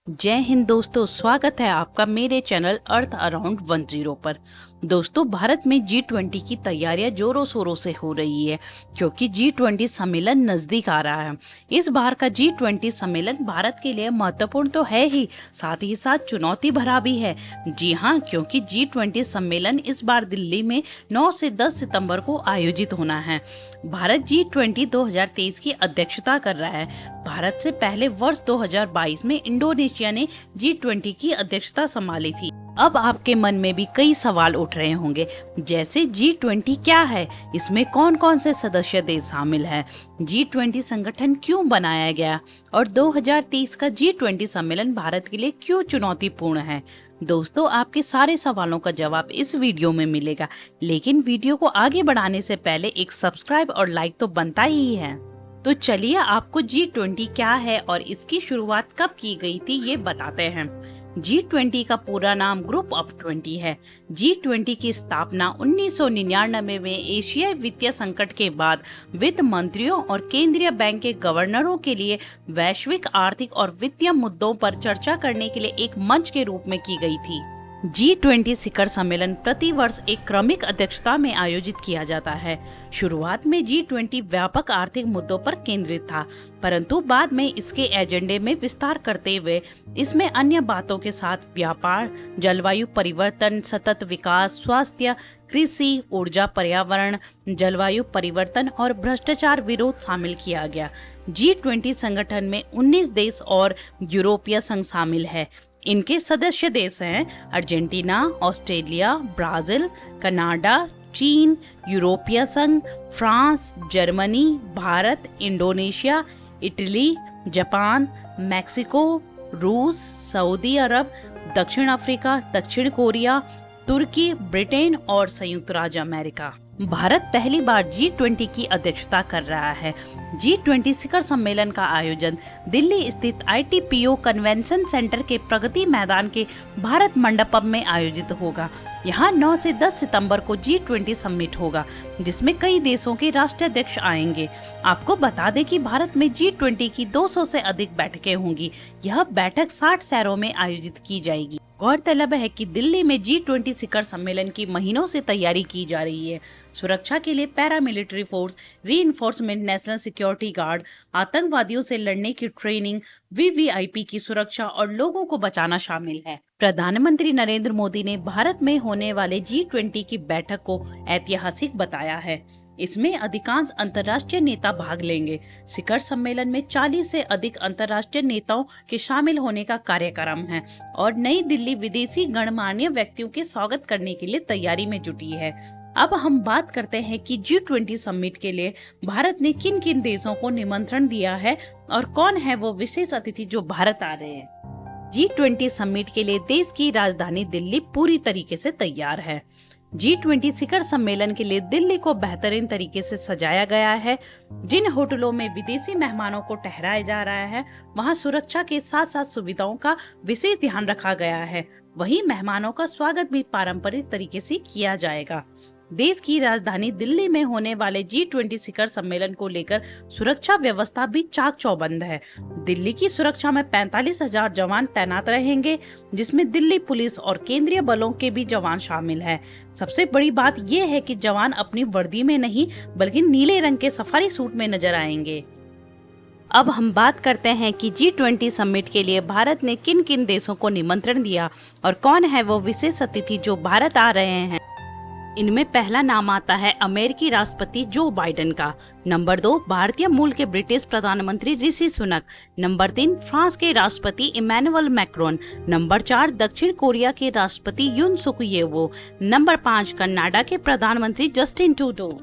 जय हिंद दोस्तों, स्वागत है आपका मेरे चैनल अर्थ अराउंड 10 पर। दोस्तों, भारत में G20 की तैयारियां जोरों शोरों से हो रही है क्योंकि G20 सम्मेलन नजदीक आ रहा है। इस बार का G20 सम्मेलन भारत के लिए महत्वपूर्ण तो है ही साथ चुनौती भरा भी है। जी हाँ, क्योंकि G20 सम्मेलन इस बार दिल्ली में 9 से 10 सितंबर को आयोजित होना है। भारत G20 2023 की अध्यक्षता कर रहा है। भारत से पहले वर्ष 2022 में इंडोनेशिया ने G20 की अध्यक्षता संभाली थी। अब आपके मन में भी कई सवाल उठ रहे होंगे, जैसे G20 क्या है, इसमें कौन कौन से सदस्य देश शामिल हैं, G20 संगठन क्यों बनाया गया और 2023 का G20 सम्मेलन भारत के लिए क्यों चुनौतीपूर्ण है। दोस्तों, आपके सारे सवालों का जवाब इस वीडियो में मिलेगा, लेकिन वीडियो को आगे बढ़ाने से पहले एक सब्सक्राइब और लाइक तो बनता ही है। तो चलिए आपको G20 क्या है और इसकी शुरुआत कब की गई थी ये बताते हैं। G20 का पूरा नाम ग्रुप ऑफ 20 है। G20 की स्थापना 1999 में एशियाई वित्तीय संकट के बाद वित्त मंत्रियों और केंद्रीय बैंक के गवर्नरों के लिए वैश्विक आर्थिक और वित्तीय मुद्दों पर चर्चा करने के लिए एक मंच के रूप में की गई थी। G20 शिखर सम्मेलन प्रति वर्ष एक क्रमिक अध्यक्षता में आयोजित किया जाता है। शुरुआत में G20 व्यापक आर्थिक मुद्दों पर केंद्रित था, परंतु बाद में इसके एजेंडे में विस्तार करते हुए इसमें अन्य बातों के साथ व्यापार, जलवायु परिवर्तन, सतत विकास, स्वास्थ्य, कृषि, ऊर्जा, पर्यावरण, जलवायु परिवर्तन और भ्रष्टाचार विरोध शामिल किया गया। G20 संगठन में 19 देश और यूरोपीय संघ शामिल है। इनके सदस्य देश हैं अर्जेंटीना, ऑस्ट्रेलिया, ब्राजील, कनाडा, चीन, यूरोपीय संघ, France, Germany, Bharat, Indonesia, Italy, Japan, Mexico, रूस, सऊदी अरब, दक्षिण अफ्रीका, दक्षिण कोरिया, तुर्की, ब्रिटेन और संयुक्त राज्य अमेरिका। भारत पहली बार G20 की अध्यक्षता कर रहा है। G20 शिखर सम्मेलन का आयोजन दिल्ली स्थित ITPO कन्वेंशन सेंटर के प्रगति मैदान के भारत मंडपम में आयोजित होगा। यहाँ 9 से 10 सितंबर को G20 समिट होगा, जिसमें कई देशों के राष्ट्राध्यक्ष आएंगे। आपको बता दें कि भारत में G20 की 200 से अधिक बैठकें होंगी। यह बैठक 60 शहरों में आयोजित की जाएगी। गौरतलब है कि दिल्ली में G20 शिखर सम्मेलन की महीनों से तैयारी की जा रही है। सुरक्षा के लिए paramilitary force, reinforcement, national security guard, आतंकवादियों से लड़ने की ट्रेनिंग, VVIP की सुरक्षा और लोगों को बचाना शामिल है। प्रधानमंत्री नरेंद्र मोदी ने भारत में होने वाले G20 की बैठक को ऐतिहासिक बताया है। इसमें अधिकांश अंतर्राष्ट्रीय नेता भाग लेंगे। शिखर सम्मेलन में 40 से अधिक अंतर्राष्ट्रीय नेताओं के शामिल होने का कार्यक्रम है और नई दिल्ली विदेशी गणमान्य व्यक्तियों के स्वागत करने के लिए तैयारी में जुटी है। अब हम बात करते हैं कि G20 समिट के लिए भारत ने किन किन देशों को निमंत्रण दिया है और कौन है वो विशेष अतिथि जो भारत आ रहे हैं। G20 समिट के लिए देश की राजधानी दिल्ली पूरी तरीके से तैयार है। G20 शिखर सम्मेलन के लिए दिल्ली को बेहतरीन तरीके से सजाया गया है। जिन होटलों में विदेशी मेहमानों को ठहराया जा रहा है, वहां सुरक्षा के साथ साथ सुविधाओं का विशेष ध्यान रखा गया है। वहीं मेहमानों का स्वागत भी पारंपरिक तरीके से किया जाएगा। देश की राजधानी दिल्ली में होने वाले G20 शिखर सम्मेलन को लेकर सुरक्षा व्यवस्था भी चाक चौबंद है। दिल्ली की सुरक्षा में 45,000 जवान तैनात रहेंगे, जिसमें दिल्ली पुलिस और केंद्रीय बलों के भी जवान शामिल हैं। सबसे बड़ी बात यह है कि जवान अपनी वर्दी में नहीं बल्कि नीले रंग के सफारी सूट में नजर आएंगे। अब हम बात करते हैं कि G20 समिट के लिए भारत ने किन किन देशों को निमंत्रण दिया और कौन है वो विशेष अतिथि जो भारत आ रहे हैं। इनमें पहला नाम आता है अमेरिकी राष्ट्रपति जो बाइडेन का। नंबर 2 भारतीय मूल के ब्रिटिश प्रधानमंत्री ऋषि सुनक। नंबर 3 फ्रांस के राष्ट्रपति इमैनुअल मैक्रोन। नंबर 4 दक्षिण कोरिया के राष्ट्रपति यून सुक येवो। नंबर 5 कनाडा के प्रधानमंत्री जस्टिन ट्रूडो।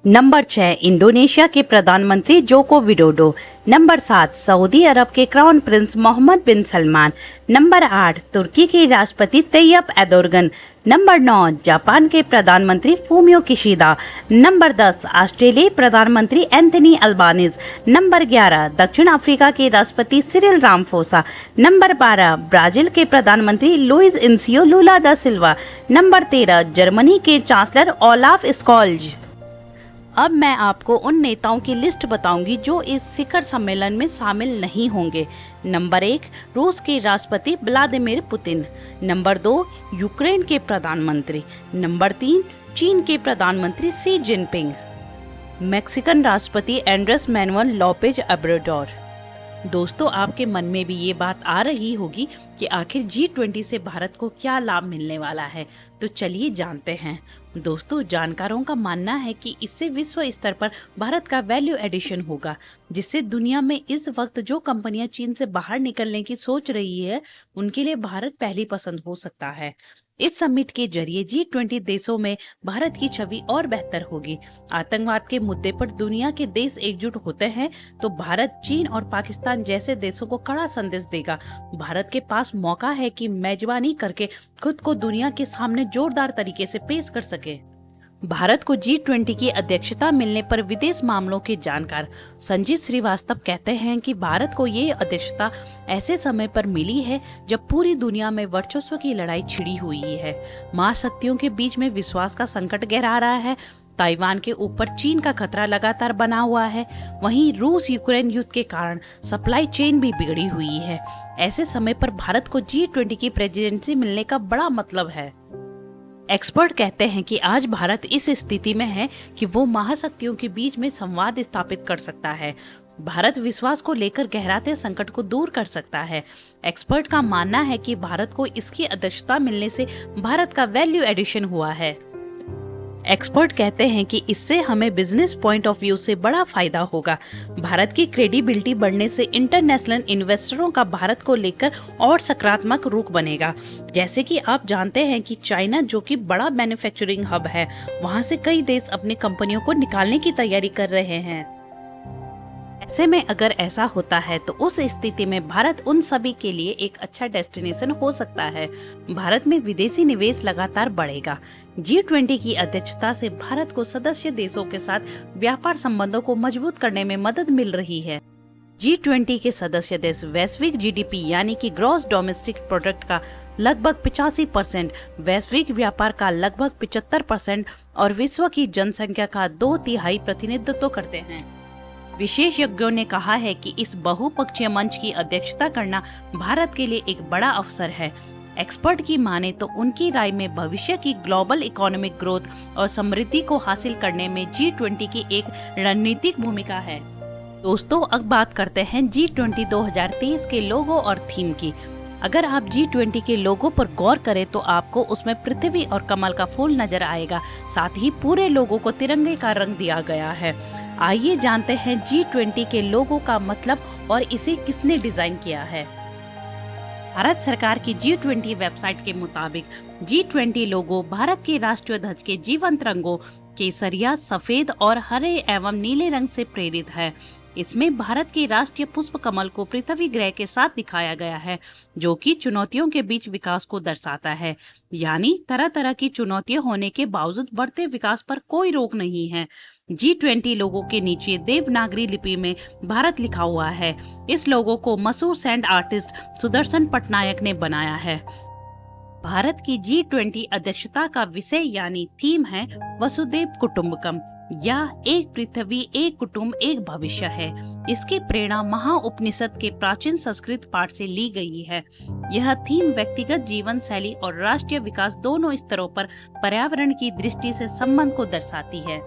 नंबर 6 इंडोनेशिया के प्रधानमंत्री जोको विडोडो। नंबर 7 सऊदी अरब के क्राउन प्रिंस मोहम्मद बिन सलमान। नंबर 8 तुर्की के राष्ट्रपति तैयप एर्दोगन। नंबर 9 जापान के प्रधानमंत्री फूमियो किशिदा। नंबर 10 ऑस्ट्रेलियाई प्रधानमंत्री एंथनी अल्बानीज। नंबर 11 दक्षिण अफ्रीका के राष्ट्रपति सिरिल रामफोसा। नंबर 12 ब्राजील के प्रधानमंत्री लुइस इनासियो लुला दा सिल्वा। नंबर 13 जर्मनी के चांसलर ओलाफ स्कॉल्ज। अब मैं आपको उन नेताओं की लिस्ट बताऊंगी जो इस शिखर सम्मेलन में शामिल नहीं होंगे। नंबर 1, रूस के राष्ट्रपति व्लादिमीर पुतिन। नंबर 2, यूक्रेन के प्रधानमंत्री। नंबर 3, चीन के प्रधानमंत्री शी जिनपिंग। मैक्सिकन राष्ट्रपति एंड्रेस मैनुअल लोपेज ओब्राडोर। दोस्तों, आपके मन में भी ये बात आ रही होगी कि आखिर G20 से भारत को क्या लाभ मिलने वाला है, तो चलिए जानते हैं। दोस्तों, जानकारों का मानना है कि इससे विश्व स्तर पर भारत का वैल्यू एडिशन होगा, जिससे दुनिया में इस वक्त जो कंपनियां चीन से बाहर निकलने की सोच रही है, उनके लिए भारत पहली पसंद हो सकता है। इस समिट के जरिए G20 देशों में भारत की छवि और बेहतर होगी। आतंकवाद के मुद्दे पर दुनिया के देश एकजुट होते हैं तो भारत, चीन और पाकिस्तान जैसे देशों को कड़ा संदेश देगा। भारत के पास मौका है कि मेजबानी करके खुद को दुनिया के सामने जोरदार तरीके से पेश कर सके। भारत को G20 की अध्यक्षता मिलने पर विदेश मामलों के जानकार संजीत श्रीवास्तव कहते हैं कि भारत को ये अध्यक्षता ऐसे समय पर मिली है जब पूरी दुनिया में वर्चस्व की लड़ाई छिड़ी हुई है। महाशक्तियों के बीच में विश्वास का संकट गहरा रहा है। ताइवान के ऊपर चीन का खतरा लगातार बना हुआ है। वहीं रूस यूक्रेन युद्ध के कारण सप्लाई चेन भी बिगड़ी हुई है। ऐसे समय पर भारत को G20 की प्रेसिडेंसी मिलने का बड़ा मतलब है। एक्सपर्ट कहते हैं कि आज भारत इस स्थिति में है कि वो महाशक्तियों के बीच में संवाद स्थापित कर सकता है। भारत विश्वास को लेकर गहराते संकट को दूर कर सकता है। एक्सपर्ट का मानना है कि भारत को इसकी अध्यक्षता मिलने से भारत का वैल्यू एडिशन हुआ है। एक्सपर्ट कहते हैं कि इससे हमें बिजनेस पॉइंट ऑफ व्यू से बड़ा फायदा होगा। भारत की क्रेडिबिलिटी बढ़ने से इंटरनेशनल इन्वेस्टरों का भारत को लेकर और सकारात्मक रुख बनेगा। जैसे कि आप जानते हैं कि चाइना, जो कि बड़ा मैन्युफैक्चरिंग हब है, वहां से कई देश अपनी कंपनियों को निकालने की तैयारी कर रहे हैं। ऐसे में अगर ऐसा होता है तो उस स्थिति में भारत उन सभी के लिए एक अच्छा डेस्टिनेशन हो सकता है। भारत में विदेशी निवेश लगातार बढ़ेगा। G20 की अध्यक्षता से भारत को सदस्य देशों के साथ व्यापार संबंधों को मजबूत करने में मदद मिल रही है। G20 के सदस्य देश वैश्विक GDP यानी कि ग्रॉस डोमेस्टिक प्रोडक्ट का लगभग 85%, वैश्विक व्यापार का लगभग 75% और विश्व की जनसंख्या का 2/3 प्रतिनिधित्व करते हैं। विशेषज्ञों ने कहा है कि इस बहुपक्षीय मंच की अध्यक्षता करना भारत के लिए एक बड़ा अवसर है। एक्सपर्ट की माने तो उनकी राय में भविष्य की ग्लोबल इकोनॉमिक ग्रोथ और समृद्धि को हासिल करने में G20 की एक रणनीतिक भूमिका है। दोस्तों, अब बात करते हैं G20 2023 के लोगो और थीम की। अगर आप G20 के लोगो पर गौर करें तो आपको उसमें पृथ्वी और कमल का फूल नजर आएगा। साथ ही पूरे लोगो को तिरंगे का रंग दिया गया है। आइए जानते हैं G20 के लोगो का मतलब और इसे किसने डिजाइन किया है। भारत सरकार की G20 वेबसाइट के मुताबिक G20 लोगो भारत के राष्ट्रीय ध्वज के जीवंत रंगों केसरिया, सफेद और हरे एवं नीले रंग से प्रेरित है। इसमें भारत के राष्ट्रीय पुष्प कमल को पृथ्वी ग्रह के साथ दिखाया गया है, जो कि चुनौतियों के बीच विकास को दर्शाता है। यानी तरह तरह की चुनौतियां होने के बावजूद बढ़ते विकास पर कोई रोक नहीं है। G20 लोगो के नीचे देवनागरी लिपि में भारत लिखा हुआ है। इस लोगो को मशहूर सैंड आर्टिस्ट सुदर्शन पटनायक ने बनाया है। भारत की G20 अध्यक्षता का विषय यानी थीम है वसुधैव कुटुंबकम या एक पृथ्वी, एक कुटुंब, एक भविष्य है। इसकी प्रेरणा महाउपनिषद के प्राचीन संस्कृत पाठ से ली गई है। यह थीम व्यक्तिगत जीवन शैली और राष्ट्रीय विकास दोनों स्तरों पर पर्यावरण की दृष्टि से संबंध को दर्शाती है।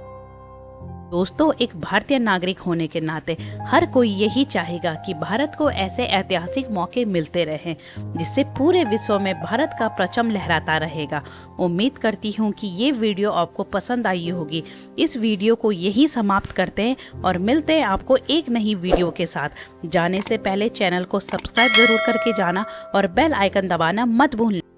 दोस्तों, एक भारतीय नागरिक होने के नाते हर कोई यही चाहेगा कि भारत को ऐसे ऐतिहासिक मौके मिलते रहें जिससे पूरे विश्व में भारत का परचम लहराता रहेगा। उम्मीद करती हूँ कि ये वीडियो आपको पसंद आई होगी। इस वीडियो को यही समाप्त करते हैं और मिलते हैं आपको एक नई वीडियो के साथ। जाने से पहले चैनल को सब्सक्राइब जरूर करके जाना और बेल आइकन दबाना मत भूलना।